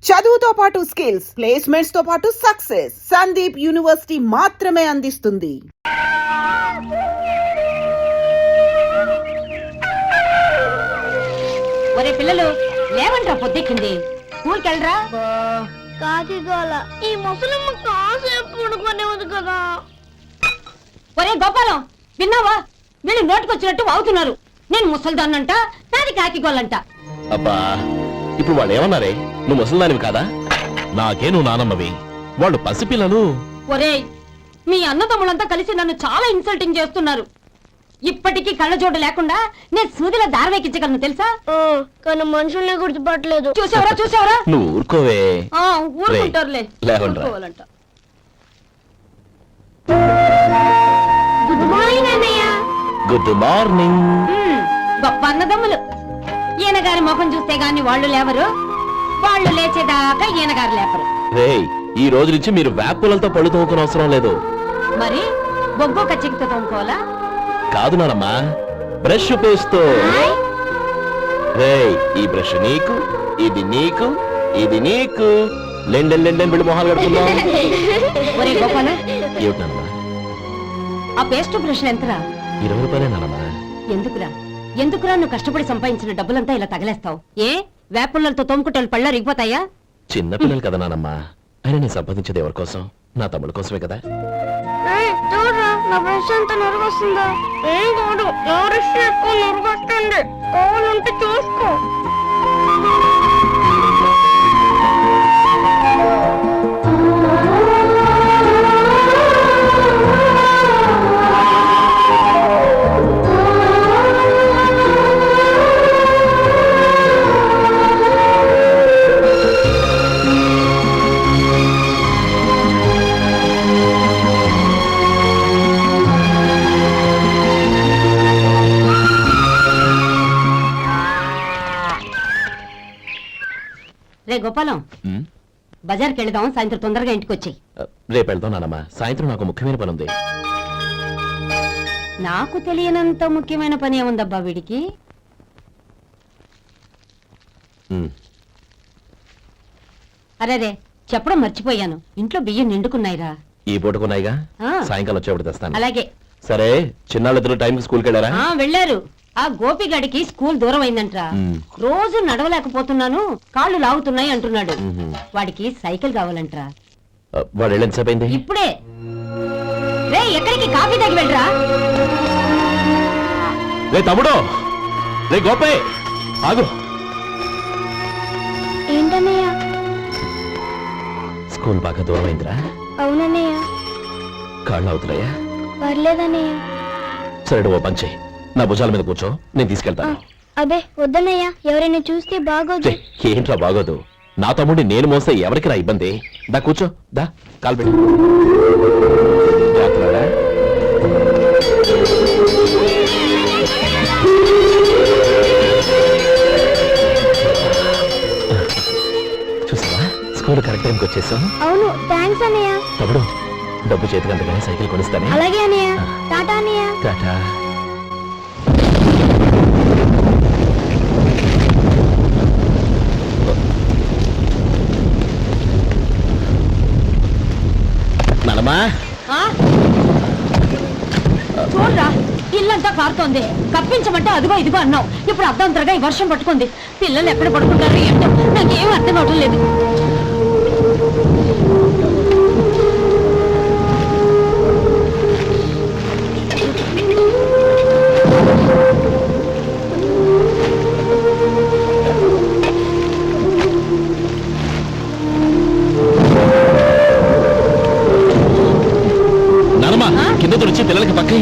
చదువుతో పాటు skills, placements తో పాటు సక్సెస్ సందీప్ యూనివర్సిటీ మాత్రమే అందిస్తుంది. ఒరే పిల్లలు లేవంట్రా, పొద్దెక్కింది. స్కూల్కి వెళ్ళరా. కాకిగోల ఈ ముసలమ్మ కాసేపు పడుకునేది కదా. ఒరే గోపాలం, విన్నావా? వీళ్ళు నోటికొచ్చినట్టు అవుతున్నారు. నేను ముసల్దాన్నంట, నాది కాకిగోలంట. అబ్బా, ఇప్పుడు వాళ్ళు ఏమన్నారే? నువ్వు ముసలిదానివి కాదా? నాకే నువ్వు నానమ్మవి, వాళ్ళు పసిపిల్లలు. ఒరే, మీ అన్నదమ్ములంతా కలిసి నన్ను చాలా ఇన్సల్టింగ్ చేస్తున్నారు. ఇప్పటికీ కళ్ళజోడు లేకుండా నేను సూదిలో దారవేకించగలను తెలుసా? కానీ మనుషుల్ని గుర్తుపట్టలేదు. చూసావరా? నువ్వు ఊరుకోవే. ఊరుకుంటారులే. లేవండ్రా. గుడ్ మార్నింగ్ అన్నయ్య. Good morning. గొప్ప అన్నదమ్ములు. ఈయన గారి ముఖం చూస్తే గాని వాళ్ళు లేవరు, వాళ్ళు లేచేదాకా ఈయన గారు లేపరు. రేయ్, ఈ రోజు నుంచి మీరు వేపులతో పళ్ళు తోముకునే అవసరం లేదు. మరి బొగ్గు కచ్చికితో తోముకోవాలా? కాదు నానమ్మా, బ్రష్ పేస్తో. రేయ్, ఈ బ్రష్ నీకు, ఇది నీకు, ఇది నీకు. లెండెన్ వీళ్ళు మొహాలు కడుకుందాం. ఒరే గోపాల, ఏమిటి నానమ్మా? ఆ పేస్ట్ బ్రష్ ఎంతరా? 20 రూపాయలే నానమ్మా. ఎందుకురా నువ్వు కష్టపడి సంపాదించిన డబ్బులంతా ఇలా తగలేస్తావు? ఏ వేపుల్లలతో తోముకుంటే పళ్ళ రిగిపోతాయా? చిన్నపిల్లలు కదా నానమ్మా, అయినా నేను సంపాదించేది ఎవరి కోసం? నా తమ్ముడు కోసమే కదా. చూడరా, నా బ్రష్ ఎంత నొరగొస్తుందో. ఏం కాదు, నా బ్రష్ ఎక్కువ నొరగొస్తుంది. కావాలంటే చూసుకో. రే గోపాలం, బజార్కి వెళదాం. సాయంత్రం తొందరగా ఇంటికి వచ్చాయి. రేపు వెళ్దాం నానమ్మా. సాయంత్రం నాకు ముఖ్యమైన పని ఉంది. నాకు తెలియనంత ముఖ్యమైన పని ఏముందబ్బా వీడికి? అరే చెప్పడం మర్చిపోయాను, ఇంట్లో బియ్యం నిండుకున్నాయిరా. ఈ పూటకున్నాయిగా, సాయంకాలం వచ్చేప్పుడు తెస్తాను. అలాగే. సరే, చిన్నాళ్ళిద్దరు టైంకి స్కూల్కి వెళ్ళారా? వెళ్ళారు. ఆ గోపిగాడికి స్కూల్ దూరం అయిందంట్రా. రోజు నడవలేకపోతున్నాను, కాళ్ళు లాగుతున్నాయి అంటున్నాడు. వాడికి సైకిల్ కావాలంట్రా. వాడు వెళ్ళేంతసేపు అయింది? ఇప్పుడే. రే, ఎక్కడికి? కాఫీ తాగి వెళ్ళరా. రే తమ్ముడు, రే గోపే, ఆగు. ఏంటన్నయ్య? స్కూల్ బాగా దూరం అయిందిరా. అవునన్నయ్య. కాళ్ళు అవుతున్నాయా? పర్లేదన్నయ్య. సరే, ఓ పని చెయ్యి, నా భుజాల మీద కూర్చో, నేను తీసుకెళ్తాను. అబే వద్దన్నయ్య, ఎవరైనా చూస్తే బాగోదు. ఏంట్రా బాగోదు? నా తమ్ముడిని నేను మోస్తే ఎవరికి రా ఇబ్బంది? దా కూర్చో, దా కాలు పెట్టు. జాగ్రత్తగా. చూసావా, స్కూల్ కరెక్ట్ టైంకి వచ్చేసాం. అవును, థ్యాంక్స్ అన్నయ్య. తమ్ముడు, డబ్బు చేతికి అంతగానే సైకిల్ కొనిస్తానే. అలాగే అన్నయ్య. టాటా అన్నయ్య. టాటా. నానమ్మా, చూడరా, ఇల్లంతా కారుతోంది. కప్పించమంటే అదిగో ఇదిగో అన్నావు, ఇప్పుడు అర్ధంతరగా ఈ వర్షం పట్టుకుంది. పిల్లలు ఎక్కడ పడుకుంటారు ఏంటో నాకేం అర్థం అవటం లేదు. కింద తుడిచి పిల్లలకి పక్కై.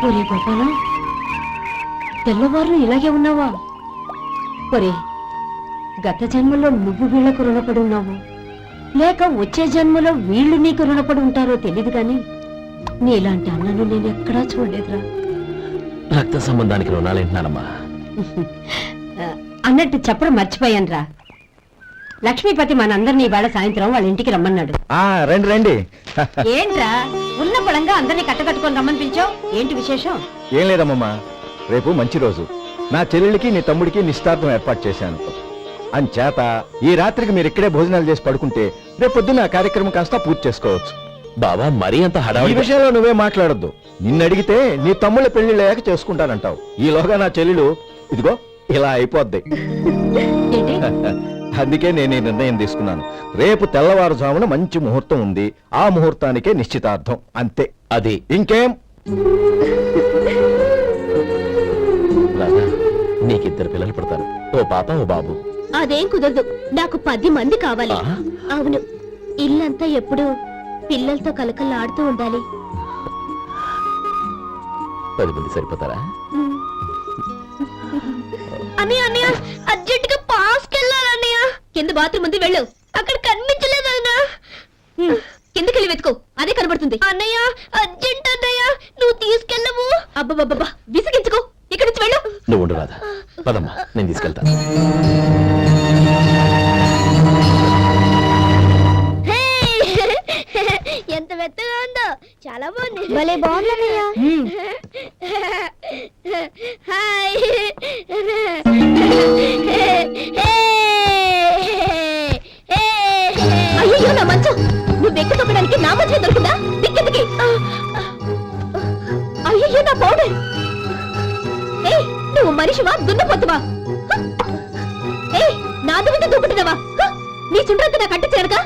ఒరే గోపాలం, తెల్లవారు ఇలాగే ఉన్నావా? ఒరే, గత జన్మలో నువ్వు వీళ్లకు రుణపడి ఉన్నావు, లేక వచ్చే జన్మలో వీళ్ళు నీకు రుణపడి ఉంటారో తెలీదు గాని నీలాంటి అన్నను నేను ఎక్కడా చూడలేదురా. రక్త సంబంధానికి రుణాలేంటున్నానమ్మా. అన్నట్టు చెప్పడం మర్చిపోయానురా. లక్ష్మీపతి మనందరినీ ఇవాళ సాయంత్రం వాళ్ళ ఇంటికి రమ్మన్నాడు. రండి రండి. ఏంట్రా ఉన్న బలంగా అందరినీ కట్టకట్టుకొని రమ్మని పిలిచావు? ఏంటి విశేషం? ఏం లేదమ్మమ్మా, రేపు మంచి రోజు. నా చెల్లెళ్ళకి నీ తమ్ముడికి నిశ్చితార్థం ఏర్పాటు చేశాను. అంచేత ఈ రాత్రికి మీరు ఇక్కడే భోజనాలు చేసి పడుకుంటే రేపు పొద్దున్న ఆ కార్యక్రమం కాస్త పూర్తి చేసుకోవచ్చు. బావా మరీ అంత ఈ హడావిడి విషయంలో నువ్వే మాట్లాడొద్దు. నిన్ను అడిగితే నీ తమ్ముళ్ళ పెళ్లిళ్ళయ్యాక చేసుకుంటానంటావు. ఈలోగా నా చెల్లెలు ఇదిగో ఇలా అయిపోద్ది. ఏంటి? అందుకే నేను ఈ నిర్ణయం తీసుకున్నాను. రేపు తెల్లవారుజామున మంచి ముహూర్తం ఉంది. ఆ ముహూర్తానికే నిశ్చితార్థం, అంతే. అది ఇంకేం? రాధా, నీకిద్దరు పిల్లలు పుడతారు, ఓ పాప ఓ బాబు. అదేం కుదరదు, నాకు 10 మంది కావాలి. ఆ? అవును, ఇల్లంతా ఎప్పుడు పిల్లలతో కలకల్లాడుతూ ఉండాలి. 10 మంది సరిపోతారా? అన్నయ్య అర్జెంట్ గా పాస్కి వెళ్ళాలన్నయ్య. కింద బాత్రూమ్ ఉంది, వెళ్ళు. అక్కడ కనిపించలేదు అన్నా. కిందకెళ్ళి వెతుకో, అదే కనబడుతుంది. అన్నయ్య అర్జెంట్ అన్నయ్య, నువ్వు తీసుకెళ్ళవు. అబ్బబ్బబ్బా, విసిగించుకో, ఇక్కడి నుంచి వెళ్ళు. నువ్వు ఉండు రాధా, పదమ్మా నేను తీసుకెళ్తాను. ఎంత మెత్తగా ఉందో, చాలా బాగుంది. భలే బాగుందన్నయ్య. హాయ్. అయ్యో నా మంచం, నువ్వు వెక్కి తొక్కడానికి నా మంచం దొరికిందా? దిక్కెందుకి? అయ్యో నా పౌడర్. ఏయ్, నువ్వు మనిషివా దున్నపోతువా? ఏయ్, నాది మీద దూకుంటున్నావా? నీ చుండ్రంతా నా కట్ట చేరగా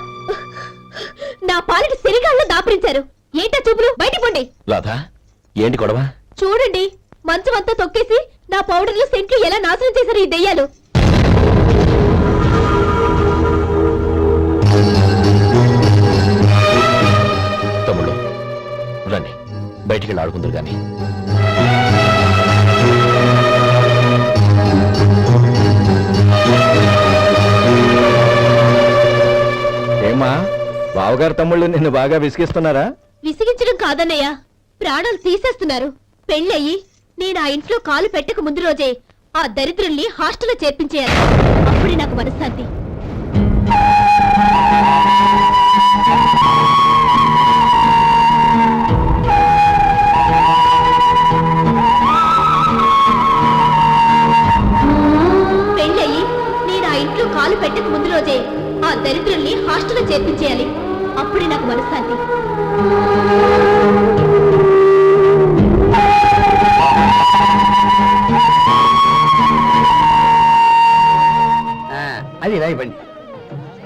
నా పాలిటి శరీరాల్లో దాపరించారు. ఏంటా చూపులు? బయటికి పోండి. రాధా, ఏంటి గొడవ? చూడండి, మంచం అంతా తొక్కేసి నా పౌడర్లు సెంట్లు ఎలా నాశనం చేశారు ఈ దెయ్యాలు. తమ్ముళ్ళు రండి, బయటికి వెళ్ళి ఆడుకుందరు గాని. ఏమా, బావగారు తమ్ముళ్ళు నిన్ను బాగా విసిగిస్తున్నారా? విసిగించడం కాదన్నయ్య, ప్రాణాలు తీసేస్తున్నారు. పెళ్ళయి నేను ఆ ఇంట్లో కాలు పెట్టక ముందు రోజే ఆ దరిద్రుల్ని హాస్టల్లో చేర్పించేయాలి. అప్పుడే నాకు మనశ్శాంతి. పెళ్ళయి నేను ఆ ఇంట్లో కాలు పెట్టక ముందు రోజే ఆ దరిద్రుల్ని హాస్టల్లో చేర్పించేయాలి. అప్పుడే నాకు మనశ్శాంతి. అది ఇలా ఇవ్వండి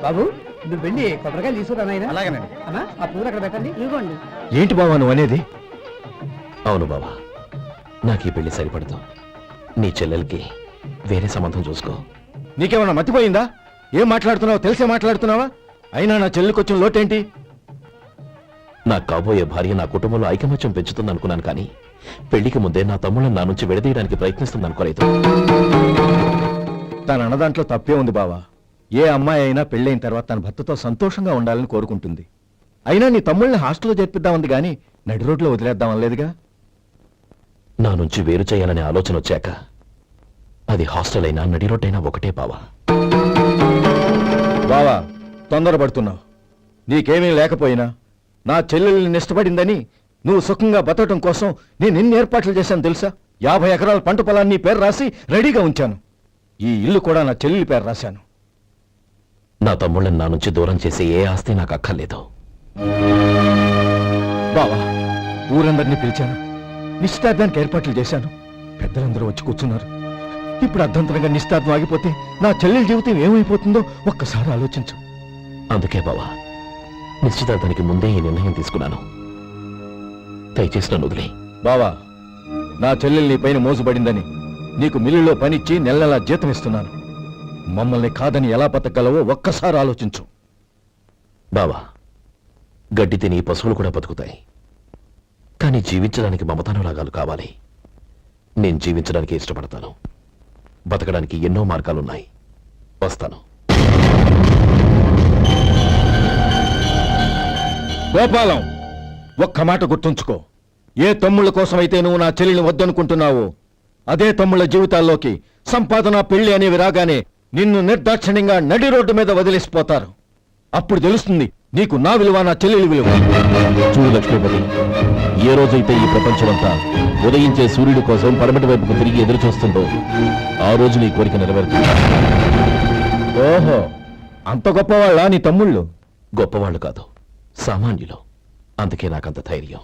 బాబు. నువ్వు వెళ్ళి కొబ్బరికాయలు తీసుకురా నాయనా. అలాగేనండి. అమ్మా, ఆ పువ్వులు అక్కడ పెట్టండి. ఇవ్వండి. ఏంటి బావా నువ్వు అనేది? అవును బావా, నాకు ఈ పెళ్లి సరిపడదు. నీ చెల్లెలకి వేరే సంబంధం చూసుకో. నీకేమన్నా మతిపోయిందా? ఏం మాట్లాడుతున్నావో తెలిసే మాట్లాడుతున్నావా? అయినా నా చెల్లికి వచ్చిన లోటేంటి? నాకు కాబోయే భార్య నా కుటుంబంలో ఐకమత్యం పెంచుతుంది అనుకున్నాను, కానీ పెళ్లికి ముందే నా తమ్ముళ్ళని నా నుంచి విడదీయడానికి ప్రయత్నిస్తుంది అనుకోలేదు. తన అన్నదాంట్లో తప్పే ఉంది బావా. ఏ అమ్మాయి అయినా పెళ్ళైన తర్వాత తన భర్తతో సంతోషంగా ఉండాలని కోరుకుంటుంది. అయినా నీ తమ్ముళ్ళని హాస్టల్లో చేర్పిద్దామంది గాని నడి రోడ్లో వదిలేద్దామనలేదుగా. నా నుంచి వేరు చేయాలనే ఆలోచన వచ్చాక అది హాస్టల్ అయినా నడి రోడ్డైనా ఒకటే బావా. బావా, తొందరపడుతున్నావు. నీకేమీ లేకపోయినా నా చెల్లెల్ని ఇష్టపడిందని నువ్వు సుఖంగా బతకటం కోసం నేను ఎన్ని ఏర్పాట్లు చేశాను తెలుసా? 50 ఎకరాల పంట పొలాన్ని నీ పేరు రాసి రెడీగా ఉంచాను. ఈ ఇల్లు కూడా నా చెల్లెలి పేరు రాశాను. నా తమ్ముళ్ళని నా నుంచి దూరం చేసే ఏ ఆస్తి నాకు అక్కర్లేదు. బావా, ఊరందరినీ పిలిచాను, నిశ్చితార్థానికి ఏర్పాట్లు చేశాను. పెద్దలందరూ వచ్చి కూర్చున్నారు. ఇప్పుడు అర్ధంతరంగా నిశ్చితార్థం ఆగిపోతే నా చెల్లెలి జీవితం ఏమైపోతుందో ఒక్కసారి ఆలోచించు. అందుకే బావా, నిశ్చితార్థానికి ముందే ఈ నిర్ణయం తీసుకున్నాను. దయచేసి నన్ను వదిలే. బావా, నా చెల్లెల్ని పైన మోసుబడిందని నీకు మిల్లులో పనిచ్చి నెల నెలా జీతం ఇస్తున్నాను. మమ్మల్ని కాదని ఎలా బతకగలవో ఒక్కసారి ఆలోచించు. బావా, గడ్డి తిని పశువులు కూడా బతుకుతాయి. కానీ జీవించడానికి మమతానురాగాలు కావాలి. నేను జీవించడానికి ఇష్టపడతాను. బతకడానికి ఎన్నో మార్గాలున్నాయి. వస్తాను. గోపాలం, ఒక్క మాట గుర్తుంచుకో. ఏ తమ్ముళ్ళ కోసమైతే నువ్వు నా చెల్లిని వద్దనుకుంటున్నావో అదే తమ్ముళ్ళ జీవితాల్లోకి సంపాదన, పెళ్లి అనేవి రాగానే నిన్ను నిర్దాక్షిణ్యంగా నడి రోడ్డు మీద వదిలేసిపోతారు. అప్పుడు తెలుస్తుంది నీకు నా విలువ, నా చెల్లెలి విలువ. చూడు లక్ష్మీపతి, ఏ రోజైతే ఈ ప్రపంచమంతా ఉదయించే సూర్యుడి కోసం పడమటి వైపుకు తిరిగి ఎదురు చూస్తుందో ఆ రోజు నీ కోరిక నెరవేరుతుంది. ఓహో, అంత గొప్పవాళ్ళ నీ తమ్ముళ్ళు? గొప్పవాళ్ళు కాదు, సామాన్యులు. అందుకే నాకంత ధైర్యం.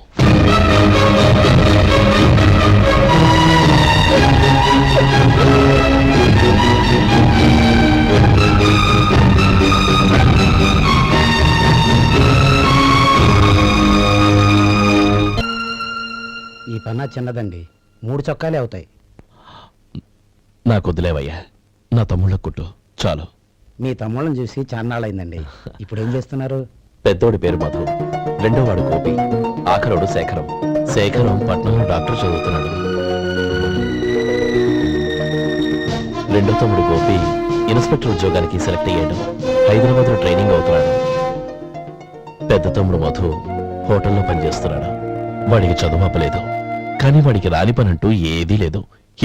ఈ పన్నా చిన్నదండి, 3 చొక్కాలే అవుతాయి. నాకు వదిలేవయ్యా, నా తమ్ముళ్ళ కుట్టు చాలు. మీ తమ్ముళ్ళని చూసి చాన్నాళ్ళైందండి. ఇప్పుడు ఏం చేస్తున్నారు? పెద్దోడి పేరు మధు, రెండోవాడు గోపి, ఆఖరోడు శేఖరం. శేఖరం పట్నంలో డాక్టర్ చదువుతున్నాడు. రెండో తమ్ముడు గోపి ఇన్స్పెక్టర్ ఉద్యోగానికి సెలెక్ట్ అయ్యాడు. హైదరాబాద్ లో ట్రైనింగ్ అవుతున్నాడు. పెద్ద తమ్ముడు మధు హోటల్లో పనిచేస్తున్నాడు. వాడికి చదువు అప్పలేదు, కానీ వాడికి రాని పని అంటూ ఏదీ లేదు.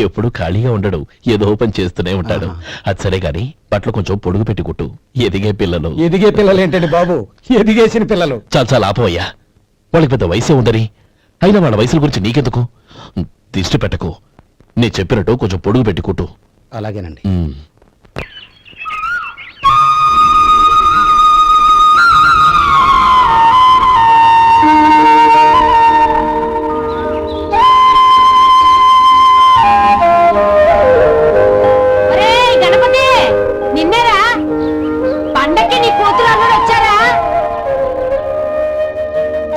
ఎప్పుడు ఖాళీగా ఉండడు, ఏదో పని చేస్తూనే ఉంటాడు. అది సరే గాని బట్టలు కొంచెం పొడుగు పెట్టి కుట్టు. ఎదిగే పిల్లలు. ఎదిగే పిల్లలు ఏంటండి బాబు, ఎదిగేసిన పిల్లలు. చాలా చాలా ఆపవయ్యా, వాళ్ళకి పెద్ద వయసే ఉందని. అయినా వాళ్ళ వయసుల గురించి నీకెందుకు? దిష్టి పెట్టకు. నేను చెప్పినట్టు కొంచెం పొడుగు పెట్టి కుట్టు. అలాగేనండి. ఒరేయ్ గణపతి, నిన్నేరా? పండక్కి నీ కూతురు అల్లుడు వచ్చారా?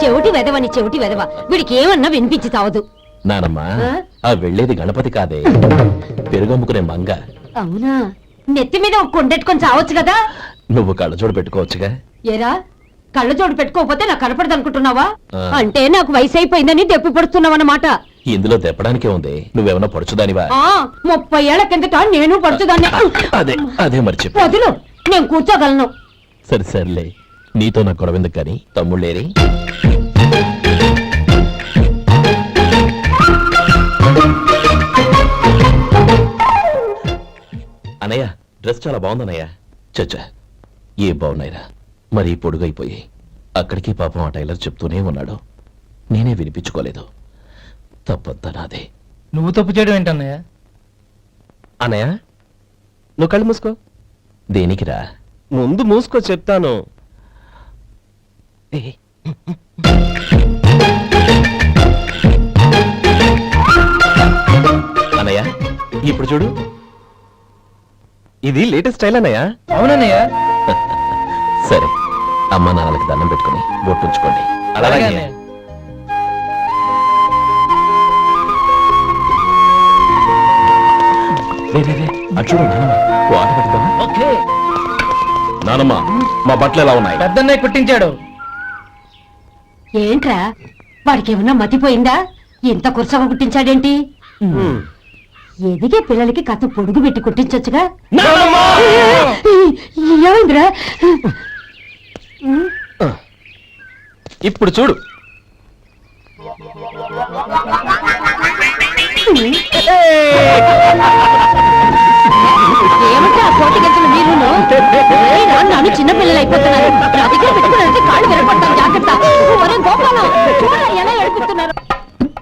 చెవిటి వెదవని చెవిటి వెదవ, వీడికి ఏమన్నా వినిపించి తావదు. నానమ్మా, ఆ? ఆ వెళ్ళేది గణపతి కాదే, పెరుగమ్ముకునే మంగ. అవునా? నెత్తి మీద ఒక కొండెట్టుకొని చావచ్చు కదా. నువ్వు కళ్ళజోడు పెట్టుకోవచ్చుగా. ఏరా, కళ్ళజోడు పెట్టుకోకపోతే నాకు కనపడదు అనుకుంటున్నావా? ఆ. అంటే నాకు వయసు అయిపోయిందని దెప్పి పడుతున్నావన్నమాట. ఇందులో దెప్పడానికే ఉంది. నువ్వేమన్నా పడుచుదానివా? 30 ఏళ్ల కిందట నేను పడుచుదాన్ని. అదే అదే మరి చెప్పు. వదులు, నేను కూర్చోగలను. సరే సర్లే, నీతో నాకు గొడవెందుకు కానీ. తమ్ముళ్ళేరి? అనయ్య, డ్రెస్ చాలా బాగుందన్నయ్య. చచ్చా, ఏ బాగున్నాయిరా, మరీ పొడుగైపోయి. అక్కడికి పాపం ఆ టైలర్ చెప్తూనే ఉన్నాడు, నేనే వినిపించుకోలేదు. తప్పంతా నాదే. నువ్వు తప్పు చేయడం ఏంటన్నయ్య? అనయ్య, నువ్వు కళ్ళు మూసుకో. దేనికిరా? ముందు మూసుకో చెప్తాను. అనయ్య, ఇప్పుడు చూడు. ఇది లేటెస్ట్ స్టైల్ అన్నయ్య. అవునన్నయ్య. సరే, అమ్మా నాన్నలకి దండం పెట్టుకుని బొట్టుంచుకోండి. అలాగే. అన్నయ్య. రే, రే, రే, అటు చూడు నానమ్మ, ఓ ఆట పెడతావా? ఓకే. నానమ్మ, మా బట్టలు ఎలా ఉన్నాయి? పెద్దన్నయ్య కుట్టించాడు. ఏంట్రా, వాడికి ఏమన్నా మతిపోయిందా? ఇంత కుర్చగా కుట్టించాడేంటి? ఎదిగే పిల్లలకి కథ పొడుగు పెట్టి కుట్టించొచ్చుగా. ఏమైందిరా? ఇప్పుడు చూడు. ఏమంటే ఆ కోటి గంటలు మీరును? ఏయ్, నాన్న చిన్న పిల్లలు అయిపోతున్నారు. నా దగ్గర పెట్టుకున్నారంటే కాళ్ళు విరగొడతాను, జాగ్రత్త. ఒరే గోపాలం,